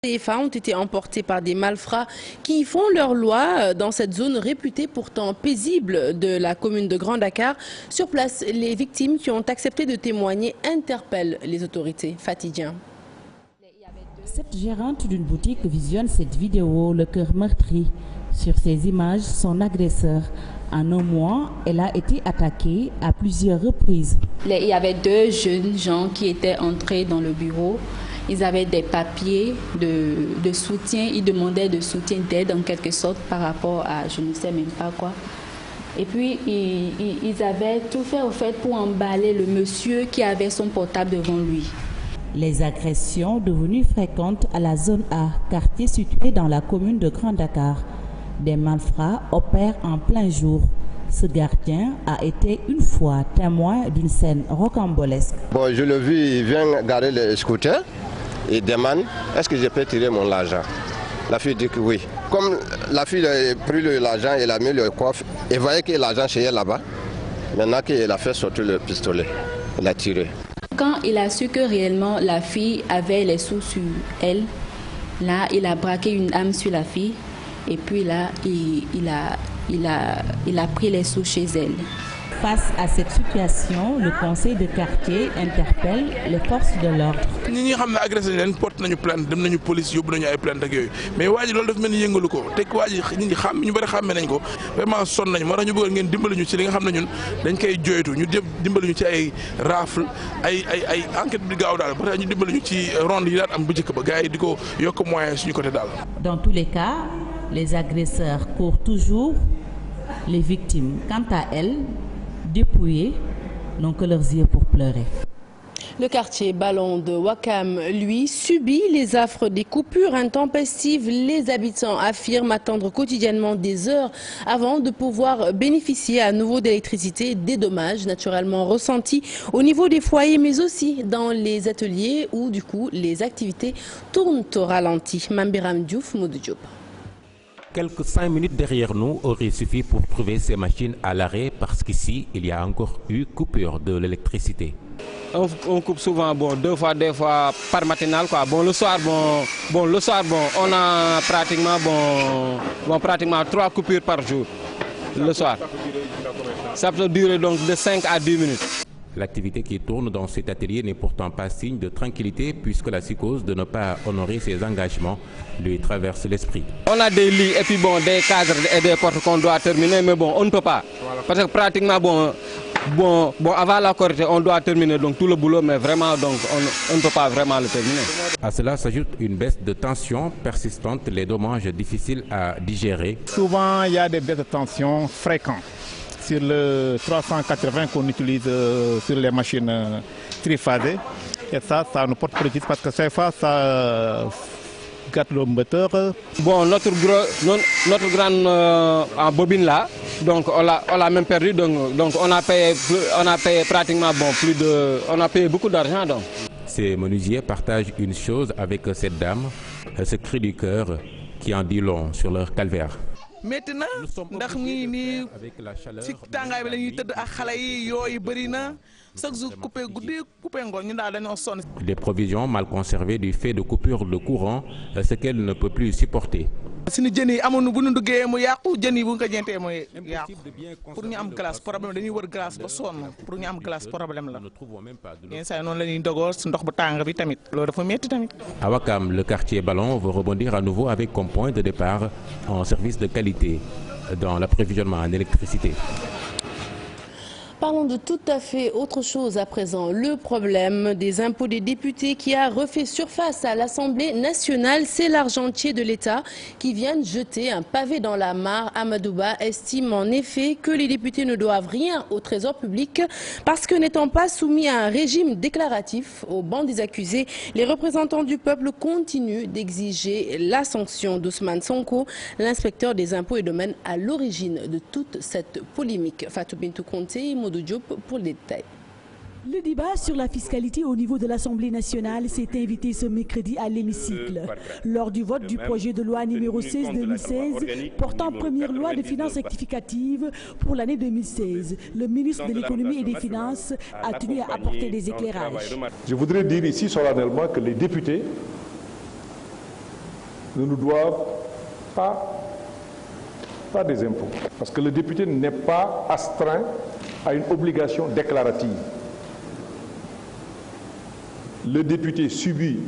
CFA ont été emportés par des malfrats qui font leur loi dans cette zone réputée pourtant paisible de la commune de Grand Dakar. Sur place, les victimes qui ont accepté de témoigner interpellent les autorités. Fatidien. Cette gérante d'une boutique visionne cette vidéo, le cœur meurtri. Sur ces images, son agresseur. En un mois, elle a été attaquée à plusieurs reprises. Il y avait deux jeunes gens qui étaient entrés dans le bureau. Ils avaient des papiers de soutien, ils demandaient de soutien d'aide en quelque sorte par rapport à je ne sais même pas quoi. Et puis ils avaient tout fait au fait pour emballer le monsieur qui avait son portable devant lui. Les agressions devenues fréquentes à la zone A, quartier situé dans la commune de Grand Dakar. Des malfrats opèrent en plein jour. Ce gardien a été une fois témoin d'une scène rocambolesque. Bon, je l'ai vu, il vient garer le scooter et demande est-ce que je peux tirer mon argent. La fille dit que oui. Comme la fille a pris l'argent et a mis le coffre, elle voyait que l'argent chez elle là-bas. Maintenant qu'il a fait sortir le pistolet, il a tiré. Quand il a su que réellement la fille avait les sous sur elle, là il a braqué une arme sur la fille et puis là il a pris les sous chez elle. Face à cette situation, le conseil de quartier interpelle les forces de l'ordre. Ñi nga xam ne agressé leen porte nañu plainte dem nañu police yóbbu nañu ay plainte ak yooyu mais waa ji loolu dafa mel ni yëngalu ko te waa ji ñu bëri xàmme nañ ko vraiment sonn nañ moo tax ñu bëgg ngeen dimbali ñu ci li nga xam ne ñun dañ koy joytu ñu dimbali ñu ci ay rafle ay enquête bi gaaw daal ba tax ñu dimbali ñu ci ronde yi daan am bu njëkk ba gars yi di ko yokk moyen suñu côté daal. Dans tous les cas, les agresseurs courent toujours. Les victimes, quant à elles, dépouillés, n'ont que leurs yeux pour pleurer. Le quartier Ballon de Ouakam, lui, subit les affres des coupures intempestives. Les habitants affirment attendre quotidiennement des heures avant de pouvoir bénéficier à nouveau d'électricité. Des dommages naturellement ressentis au niveau des foyers, mais aussi dans les ateliers où, du coup, les activités tournent au ralenti. Mambiram Diouf, Modou Diop. Quelques 5 minutes derrière nous auraient suffi pour trouver ces machines à l'arrêt parce qu'ici, il y a encore eu coupure de l'électricité. On coupe souvent, bon, deux fois par matinale, quoi. Bon, le soir, on a pratiquement 3 coupures par jour, le soir. Ça peut durer donc de 5 à 10 minutes. L'activité qui tourne dans cet atelier n'est pourtant pas signe de tranquillité puisque la psychose de ne pas honorer ses engagements lui traverse l'esprit. On a des lits et puis bon, des cadres et des portes qu'on doit terminer, mais bon, on ne peut pas. Parce que pratiquement, avant la Corée, on doit terminer donc tout le boulot, mais vraiment, donc, on ne peut pas vraiment le terminer. À cela s'ajoute une baisse de tension persistante, les dommages difficiles à digérer. Souvent, il y a des baisses de tension fréquentes. Sur le 380 qu'on utilise sur les machines triphasées. Et ça nous porte préjudice parce que chaque fois, ça gâte le moteur. Bon, notre grande en bobine là, donc on l'a même perdu. Donc on a payé pratiquement on a payé beaucoup d'argent. Donc. Ces menuisiers partagent une chose avec cette dame, ce cri du cœur qui en dit long sur leur calvaire. Maintenant ndax ñi ni ci tàngaay bi la ñuy tëdd ak xale yi yooyu bëri na chaque jour coupé guddi coupé ngoon ñu daal dañoo sonn. Des provisions mal conservées du fait de coupures de courant, ce qu'elle ne peut plus supporter. suñu jën yi amoon bu ñu duggee mu yàqu jën yi bu nga ko jëntee mooy yàqu pour ñu am glace problème dañuy wër glace ba sonn pour ñu am glace problème la yenn saa yi noonu la ñuy dogoo si ndox bu tàng bi tamit loolu dafa métti tamit. À Ouakam, le quartier Ballon veut rebondir à nouveau avec comme point de départ un service de qualité dans l'approvisionnement en électricité. Parlons de tout à fait autre chose à présent. Le problème des impôts des députés qui a refait surface à l'Assemblée nationale. C'est l'argentier de l'État qui vient de jeter un pavé dans la mare. Amadouba estime en effet que les députés ne doivent rien au trésor public parce que n'étant pas soumis à un régime déclaratif au banc des accusés, les représentants du peuple continuent d'exiger la sanction d'Ousmane Sonko, l'inspecteur des impôts et domaines à l'origine de toute cette polémique. Fatou Bintou Konté, Modou Diop pour les détails. Le débat sur la fiscalité au niveau de l'Assemblée nationale s'est invité ce mercredi à l'hémicycle. Lors du vote du projet de loi numéro 16-2016 portant première loi de finances rectificative pour l'année 2016, le ministre de l'économie et des finances a tenu à apporter des éclairages. Je voudrais dire ici solennellement que les députés ne nous doivent pas des impôts. Parce que le député n'est pas astreint à une obligation déclarative. Le député subit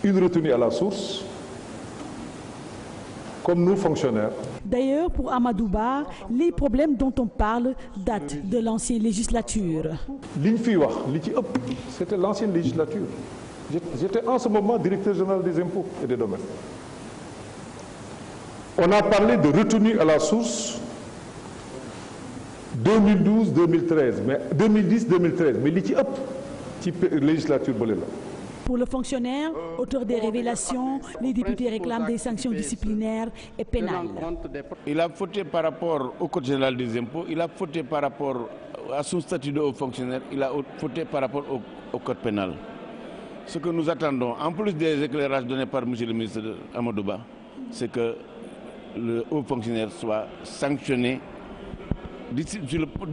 une retenue à la source, comme nous fonctionnaires. D'ailleurs, pour Amadouba, les problèmes dont on parle datent de l'ancienne législature. C'était l'ancienne législature. J'étais en ce moment directeur général des impôts et des domaines. On a parlé de retenue à la source 2012-2013, mais 2010-2013, mais législature. Pour le fonctionnaire, auteur des révélations, les députés réclament des sanctions disciplinaires et pénales. Il a fauté par rapport au Code général des impôts, il a fauté par rapport à son statut de haut fonctionnaire, il a fauté par rapport au Code pénal. Ce que nous attendons, en plus des éclairages donnés par M. le ministre Amadouba, c'est que le haut fonctionnaire soit sanctionné du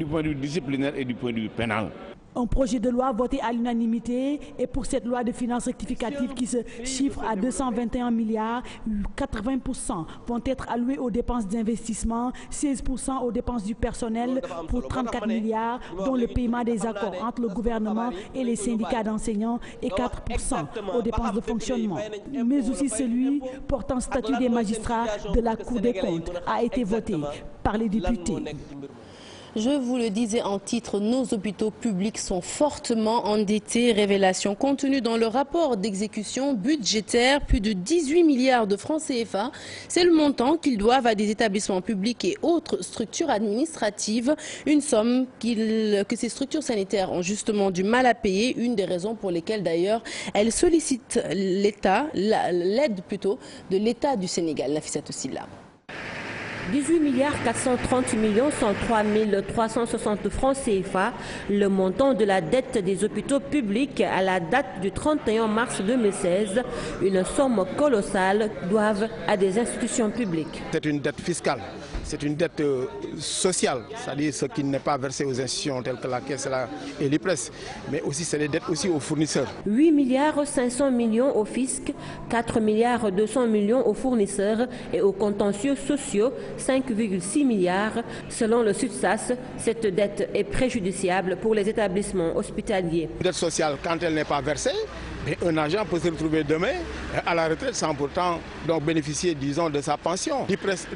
point de vue disciplinaire et du point de vue pénal. Un projet de loi voté à l'unanimité et pour cette loi de finances rectificative qui se chiffre à 221 milliards, 80% vont être alloués aux dépenses d'investissement, 16% aux dépenses du personnel pour 34 milliards, dont le paiement des accords entre le gouvernement et les syndicats d'enseignants et 4% aux dépenses de fonctionnement. Mais aussi celui portant statut des magistrats de la Cour des comptes a été voté par les députés. Je vous le disais en titre, nos hôpitaux publics sont fortement endettés. Révélation contenue dans le rapport d'exécution budgétaire, plus de 18 milliards de francs CFA. C'est le montant qu'ils doivent à des établissements publics et autres structures administratives. Une somme que ces structures sanitaires ont justement du mal à payer. Une des raisons pour lesquelles d'ailleurs elles sollicitent l'État, l'aide plutôt de l'État du Sénégal. Nafissatou Silla. 18 milliards 430 millions 103 360 francs CFA, le montant de la dette des hôpitaux publics à la date du 31 mars 2016, une somme colossale doivent à des institutions publiques. C'est une dette fiscale, c'est une dette sociale, c'est-à-dire ce qui n'est pas versé aux institutions telles que la Caisse et l'IPRES, mais aussi c'est des dettes aussi aux fournisseurs. 8 milliards 500 millions au fisc, 4 milliards 200 millions aux fournisseurs et aux contentieux sociaux, 5,6 milliards. Selon le SUTSAS, cette dette est préjudiciable pour les établissements hospitaliers. Une dette sociale, quand elle n'est pas versée, un agent peut se retrouver demain à la retraite sans pourtant donc bénéficier, disons, de sa pension.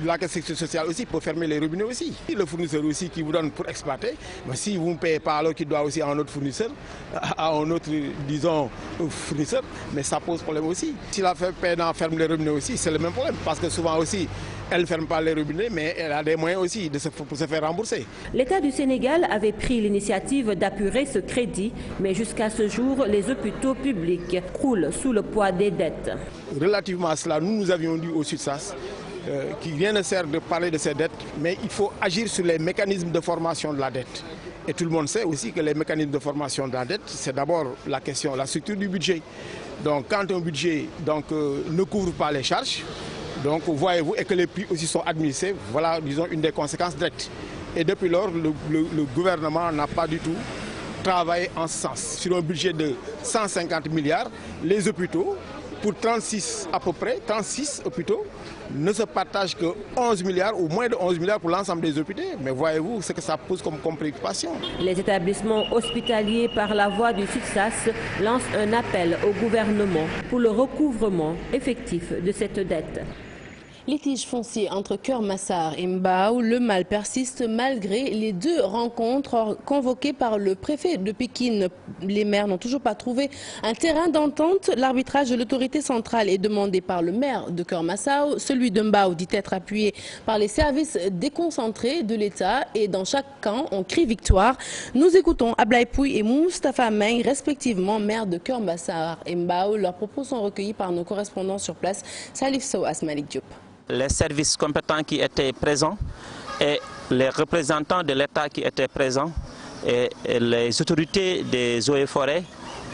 La Caisse sociale aussi peut fermer les robinets aussi. Le fournisseur aussi qui vous donne pour exploiter, mais si vous ne payez pas alors qu'il doit aussi à un autre fournisseur, à un autre, disons, fournisseur, mais ça pose problème aussi. Si la payant ferme les robinets aussi, c'est le même problème parce que souvent aussi, elle ne ferme pas les robinets, mais elle a des moyens aussi pour se faire rembourser. L'État du Sénégal avait pris l'initiative d'apurer ce crédit, mais jusqu'à ce jour, les hôpitaux publics croulent sous le poids des dettes. Relativement à cela, nous avions dit au SUTSAS qu'il rien ne sert de parler de ces dettes, mais il faut agir sur les mécanismes de formation de la dette. Et tout le monde sait aussi que les mécanismes de formation de la dette, c'est d'abord la question, la structure du budget. Donc quand un budget ne couvre pas les charges, donc voyez-vous, et que les prix aussi sont administrés, voilà, disons, une des conséquences directes. Et depuis lors, le gouvernement n'a pas du tout travaillé en ce sens. Sur un budget de 150 milliards, les hôpitaux, pour 36 à peu près, 36 hôpitaux, ne se partagent que 11 milliards ou moins de 11 milliards pour l'ensemble des hôpitaux. Mais voyez-vous ce que ça pose comme préoccupation. Les établissements hospitaliers, par la voix du SUTSAS, lancent un appel au gouvernement pour le recouvrement effectif de cette dette. Litige foncier entre Keur Massar et Mbao, le mal persiste malgré les deux rencontres convoquées par le préfet de Pékin. Les maires n'ont toujours pas trouvé un terrain d'entente. L'arbitrage de l'autorité centrale est demandé par le maire de Keur Massar. Celui de Mbao dit être appuyé par les services déconcentrés de l'État et dans chaque camp, on crie victoire. Nous écoutons Ablaye Pouy et Moustapha Meng, respectivement maires de Keur Massar et Mbao. Leurs propos sont recueillis par nos correspondants sur place, Salif Sow, Asmalik Diop. Les services compétents qui étaient présents et les représentants de l'État qui étaient présents et les autorités des eaux et forêts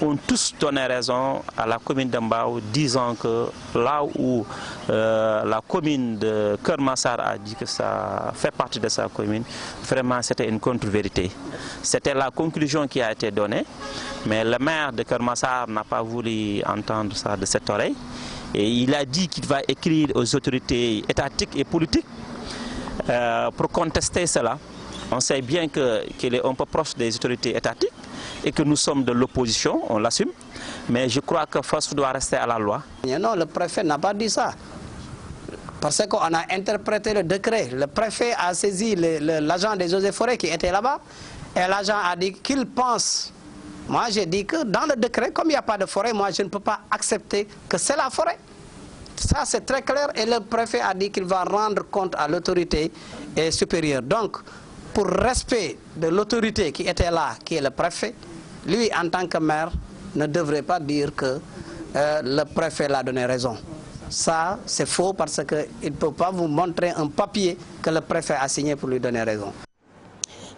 ont tous donné raison à la commune de Mbao, disant que là où la commune de Keur Massar a dit que ça fait partie de sa commune, vraiment c'était une contre-vérité. C'était la conclusion qui a été donnée, mais le maire de Keur Massar n'a pas voulu entendre ça de cette oreille. Et il a dit qu'il va écrire aux autorités étatiques et politiques pour contester cela. On sait bien qu'il est un peu proche des autorités étatiques et que nous sommes de l'opposition, on l'assume. Mais je crois que force doit rester à la loi. Non, le préfet n'a pas dit ça. Parce qu'on a interprété le décret. Le préfet a saisi l'agent des eaux et forêts qui était là-bas. Et l'agent a dit qu'il pense. Moi, j'ai dit que dans le décret, comme il n'y a pas de forêt, moi, je ne peux pas accepter que c'est la forêt. Ça, c'est très clair. Et le préfet a dit qu'il va rendre compte à l'autorité supérieure. Donc, pour respect de l'autorité qui était là, qui est le préfet, lui, en tant que maire, ne devrait pas dire que le préfet l'a donné raison. Ça, c'est faux parce qu'il ne peut pas vous montrer un papier que le préfet a signé pour lui donner raison.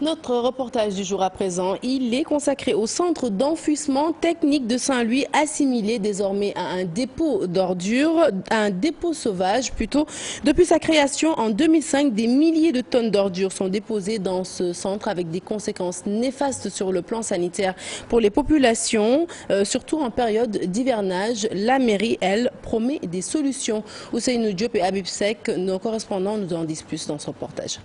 Notre reportage du jour à présent, il est consacré au centre d'enfouissement technique de Saint-Louis, assimilé désormais à un dépôt d'ordures, un dépôt sauvage plutôt. Depuis sa création en 2005, des milliers de tonnes d'ordures sont déposées dans ce centre avec des conséquences néfastes sur le plan sanitaire pour les populations, surtout en période d'hivernage. La mairie, elle, promet des solutions. Ousseynou Diop et Habib Sek, nos correspondants, nous en disent plus dans ce reportage.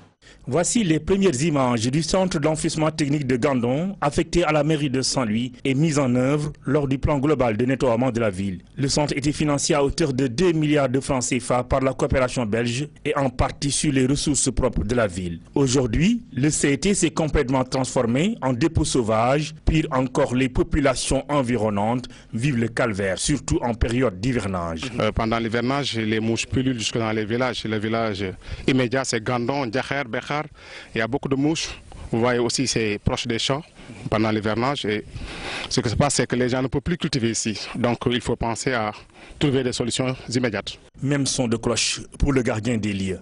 Voici les premières images du centre d'enfouissement technique de Gandon, affecté à la mairie de Saint-Louis et mis en œuvre lors du plan global de nettoiement de la ville. Le centre était financé à hauteur de 2 milliards de francs CFA par la coopération belge et en partie sur les ressources propres de la ville. Aujourd'hui, le CET s'est complètement transformé en dépôt sauvage. Pire encore, les populations environnantes vivent le calvaire, surtout en période d'hivernage. Pendant l'hivernage, les mouches pullulent jusque dans les villages. Le village immédiat, c'est Gandon, Djakher, Bekhar. Il y a beaucoup de mouches. Vous voyez aussi, c'est proche des champs pendant l'hivernage. Et ce qui se passe, c'est que les gens ne peuvent plus cultiver ici. Donc, il faut penser à trouver des solutions immédiates. Même son de cloche pour le gardien des lieux.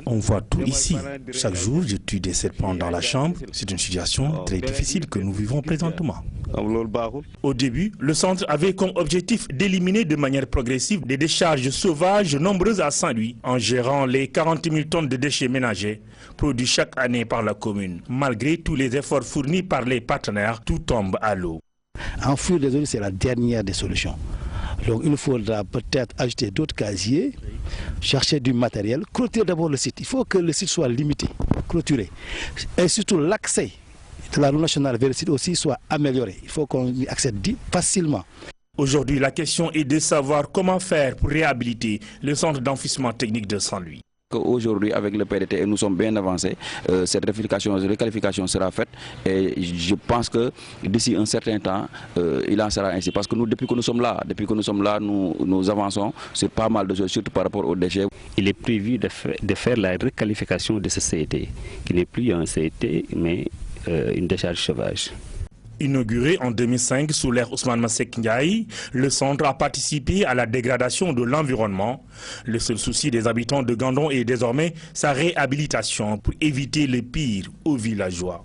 On voit tout ici. Chaque jour, je tue des serpents dans la chambre. C'est une situation très difficile que nous vivons présentement. Au début, le centre avait comme objectif d'éliminer de manière progressive des décharges sauvages nombreuses à Saint-Louis, en gérant les 40 000 tonnes de déchets ménagers produits chaque année par la commune. Malgré tous les efforts fournis par les partenaires, tout tombe à l'eau. Enfouir les eaux, c'est la dernière des solutions. Donc il faudra peut-être ajouter d'autres casiers, chercher du matériel, clôturer d'abord le site. Il faut que le site soit limité, clôturé. Et surtout l'accès de la route nationale vers le site aussi soit amélioré. Il faut qu'on y accède facilement. Aujourd'hui, la question est de savoir comment faire pour réhabiliter le centre d'enfouissement technique de Saint-Louis. Aujourd'hui, avec le PDT, nous sommes bien avancés. Cette requalification sera faite et je pense que d'ici un certain temps, il en sera ainsi. Parce que nous, depuis que nous sommes là, nous avançons sur pas mal de choses, surtout par rapport aux déchets. Il est prévu de faire la requalification de ce CET, qui n'est plus un CET, mais une décharge sauvage. Inauguré en 2005 sous l'ère Ousmane Masseck Ndiaye, le centre a participé à la dégradation de l'environnement. Le seul souci des habitants de Gandon est désormais sa réhabilitation pour éviter le pire aux villageois.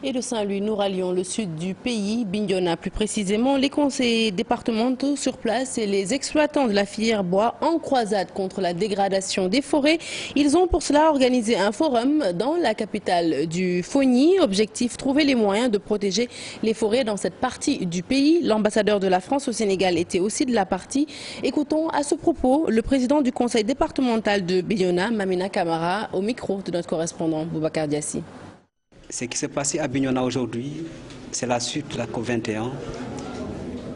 Et de Saint-Louis, nous rallions le sud du pays, Bignona plus précisément. Les conseillers départementaux sur place et les exploitants de la filière bois en croisade contre la dégradation des forêts. Ils ont pour cela organisé un forum dans la capitale du Fogny. Objectif, trouver les moyens de protéger les forêts dans cette partie du pays. L'ambassadeur de la France au Sénégal était aussi de la partie. Écoutons à ce propos le président du conseil départemental de Bignona, Mamina Camara, au micro de notre correspondant Boubacar Diassi. Ce qui s'est passé à Bignona aujourd'hui, c'est la suite de la COP21.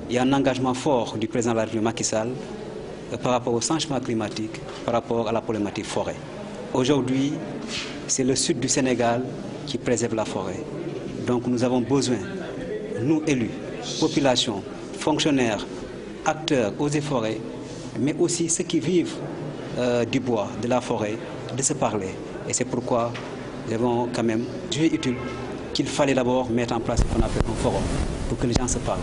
Il y a un engagement fort du président de la République Macky Sall par rapport au changement climatique, par rapport à la problématique forêt. Aujourd'hui, c'est le sud du Sénégal qui préserve la forêt. Donc nous avons besoin, nous élus, population, fonctionnaires, acteurs, eaux et forêts, mais aussi ceux qui vivent du bois, de la forêt, de se parler. Et c'est pourquoi nous avons quand même jugé utile qu'il fallait d'abord mettre en place ce qu'on appelle un forum pour que les gens se parlent.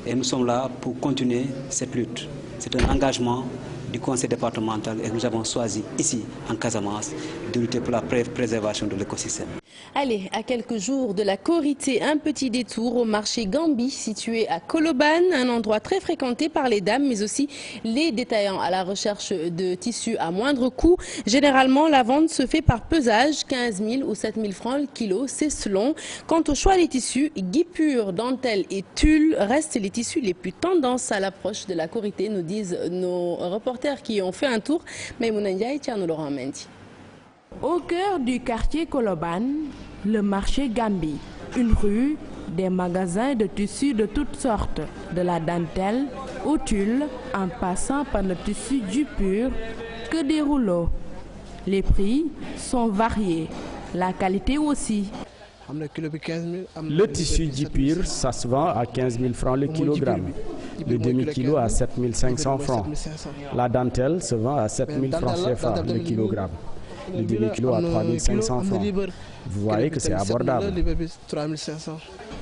Et nous sommes là pour continuer cette lutte. C'est un engagement du conseil départemental et nous avons choisi ici, en Casamance, de lutter pour la préservation de l'écosystème. Allez, à quelques jours de la Korité, un petit détour au marché Gambi situé à Colobane, un endroit très fréquenté par les dames mais aussi les détaillants à la recherche de tissus à moindre coût. Généralement, la vente se fait par pesage, 15 000 ou 7 000 francs le kilo, c'est selon. Quant au choix des tissus, guipure, dentelle et tulle restent les tissus les plus tendances à l'approche de la Korité, nous disent nos reporters qui ont fait un tour. Maïmouna Ndiaye, Thierno Laurent Mendy. Au cœur du quartier Colobane, le marché Gambi, une rue, des magasins de tissus de toutes sortes, de la dentelle au tulle, en passant par le tissu du pur, que des rouleaux. Les prix sont variés, la qualité aussi. Le tissu Dipur, ça se vend à 15 000 francs le kilogramme. Le demi-kilo à 7 500 francs. La dentelle se vend à 7 000 francs CFA le kilogramme. Le demi-kilo à 3 500 francs. Vous voyez que c'est abordable.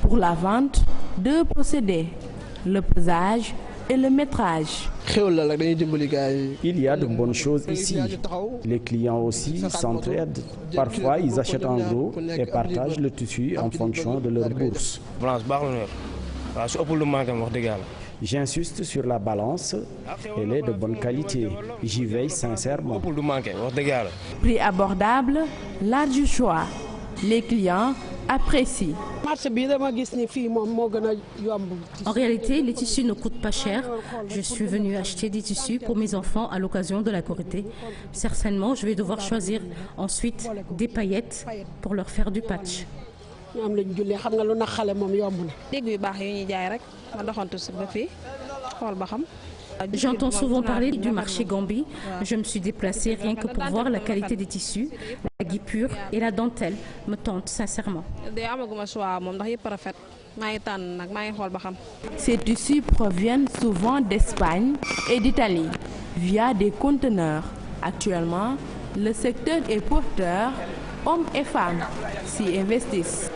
Pour la vente, deux procédés, le pesage et le métrage. Il y a de bonnes choses ici. Les clients aussi s'entraident. Parfois, ils achètent en gros et partagent le tissu en fonction de leur bourse. J'insiste sur la balance, elle est de bonne qualité. J'y veille sincèrement. Prix abordable, large choix. Les clients apprécient. En réalité, les tissus ne coûtent pas cher. Je suis venue acheter des tissus pour mes enfants à l'occasion de la Korité. Certainement, je vais devoir choisir ensuite des paillettes pour leur faire du patch. J'entends souvent parler du marché Gambi. Je me suis déplacée rien que pour voir la qualité des tissus. La guipure et la dentelle me tentent sincèrement. Ces tissus proviennent souvent d'Espagne et d'Italie via des conteneurs. Actuellement, le secteur est porteur. Hommes et femmes s'y investissent.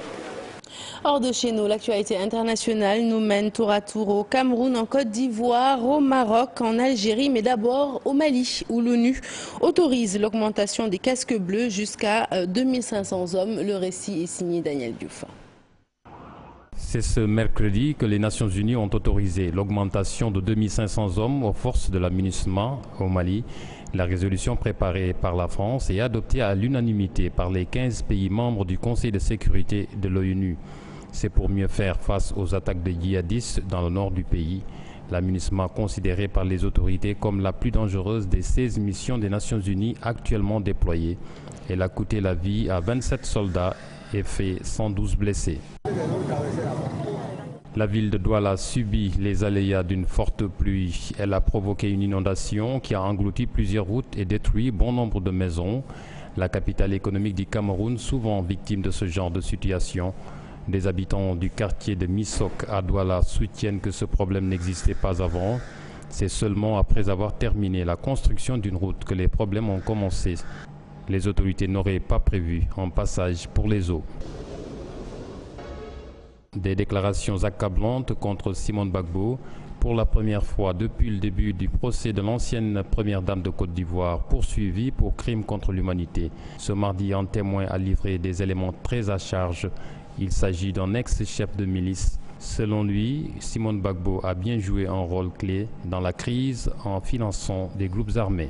Hors de chez nous, l'actualité internationale nous mène tour à tour au Cameroun, en Côte d'Ivoire, au Maroc, en Algérie, mais d'abord au Mali, où l'ONU autorise l'augmentation des casques bleus jusqu'à 2500 hommes. Le récit est signé Daniel Diouf. C'est ce mercredi que les Nations Unies ont autorisé l'augmentation de 2500 hommes aux forces de la MINUSMA au Mali. La résolution préparée par la France et adoptée à l'unanimité par les 15 pays membres du Conseil de sécurité de l'ONU. C'est pour mieux faire face aux attaques de djihadistes dans le nord du pays. La MINUSMA, considérée par les autorités comme la plus dangereuse des 16 missions des Nations Unies actuellement déployées. Elle a coûté la vie à 27 soldats et fait 112 blessés. La ville de Douala subit les aléas d'une forte pluie. Elle a provoqué une inondation qui a englouti plusieurs routes et détruit bon nombre de maisons. La capitale économique du Cameroun, souvent victime de ce genre de situation. Des habitants du quartier de Missok à Douala soutiennent que ce problème n'existait pas avant. C'est seulement après avoir terminé la construction d'une route que les problèmes ont commencé. Les autorités n'auraient pas prévu un passage pour les eaux. Des déclarations accablantes contre Simone Gbagbo. Pour la première fois depuis le début du procès de l'ancienne première dame de Côte d'Ivoire, poursuivie pour crimes contre l'humanité. Ce mardi, un témoin a livré des éléments très à charge. Il s'agit d'un ex-chef de milice. Selon lui, Simone Gbagbo a bien joué un rôle clé dans la crise en finançant des groupes armés.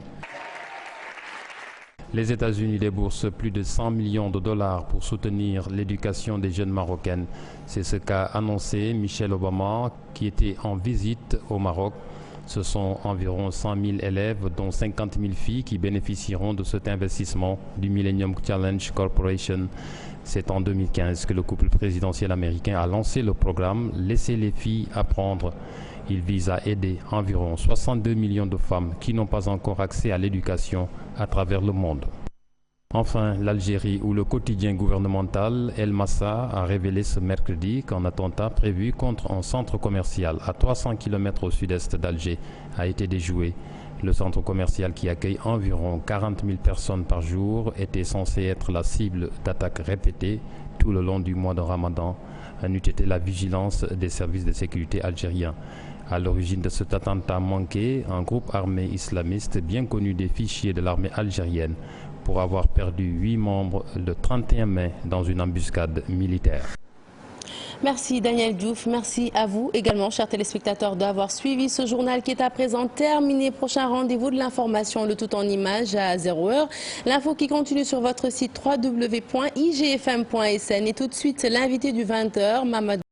Les États-Unis déboursent plus de 100 millions de dollars pour soutenir l'éducation des jeunes marocaines. C'est ce qu'a annoncé Michelle Obama, qui était en visite au Maroc. Ce sont environ 100 000 élèves, dont 50 000 filles, qui bénéficieront de cet investissement du Millennium Challenge Corporation. C'est en 2015 que le couple présidentiel américain a lancé le programme « Laissez les filles apprendre ». Il vise à aider environ 62 millions de femmes qui n'ont pas encore accès à l'éducation à travers le monde. Enfin, l'Algérie, où le quotidien gouvernemental El Massa a révélé ce mercredi qu'un attentat prévu contre un centre commercial à 300 km au sud-est d'Alger a été déjoué. Le centre commercial, qui accueille environ 40 000 personnes par jour, était censé être la cible d'attaques répétées tout le long du mois de Ramadan, n'eût été la vigilance des services de sécurité algériens. À l'origine de cet attentat manqué, un groupe armé islamiste bien connu des fichiers de l'armée algérienne pour avoir perdu 8 membres le 31 mai dans une embuscade militaire. Merci Daniel Diouf, merci à vous également, chers téléspectateurs, d'avoir suivi ce journal qui est à présent terminé. Prochain rendez-vous de l'information, le tout en images à 0h. L'info qui continue sur votre site www.igfm.sn et tout de suite l'invité du 20h, Mamadou.